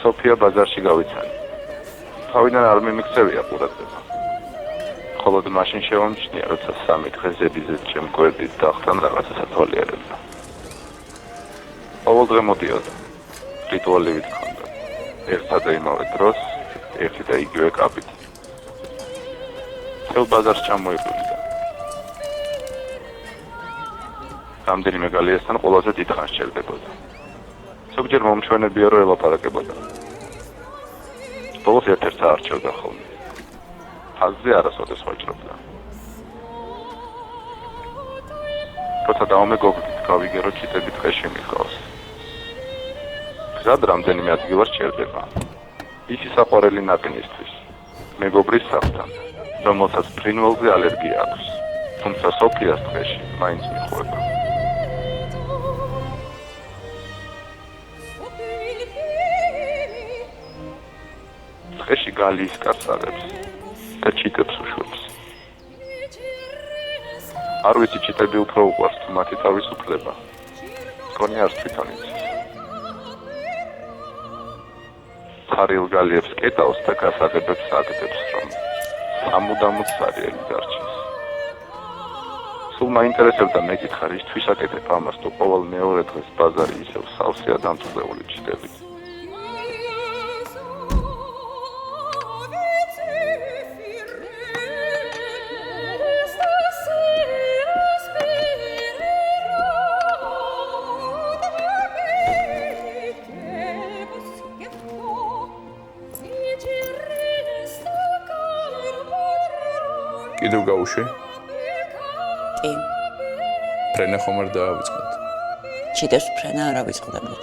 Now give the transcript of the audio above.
სოფია ბაზარში გავიცანი. თავიდან არ მიმიქცევია ყურადღება. მხოლოდ მაშინ შევამჩნია, როცა 3 დღე ზედიზედ შემკვერდით დახთან რაღაცა სათვალიერებდა. ყოველ დღე მოდიოდა. რიტუალივით ჰქონდა. ერთსა და იმავე დროს, ერთი და იგივე კაპით. წელ ბაზარს ჩამოიყვანდა. რამდენიმე გალიასთან ყველაზე დიდ ხანს სჭირდებოდა. ზოგჯერ მომჩვენებია, რომ ელაპარაკებოდა. ბოლოს ერთ-ერთს არჩევდა ხოლმე. ფაზზე არასოდეს ვაჭრობდა. როცა დავმეგობრდით, გავიგე, რომ ჩიტები დღეში მიყავს. გზად რამდენიმე ადგილას სჭირდება. ისი საყვარელი ნაკნისთვის, მეგობრის სახლთან, რომელსაც ფრინველზე ალერგია აქვს. თუმცა სოფიას დღეში მაინც მიხვდება. დღეში გალიის კარს აღებს და ჩიტებს უშვებს. არ ვიცი, ჩიტები უფრო უყვარს, თუ მათი თავისუფლება. მგონი არც თვითონ იცის. ხარილ გალიებს კეტავს და გასაღებებს აგდებს, რომ სამუდამოდ სარიელი დარჩეს. სულ მაინტერესებდა მეკითხა, რისთვის აკეთებ ამას, თუ ყოველ მეორე დღეს ბაზარი ისევ სავსეა დამწყვეული ჩიტებით. კიდევ გაუშვი? კი. ფრენა ხომ არ დაავიწყოთ? ჩიტებს ფრენა არ ავიწყდებოდ.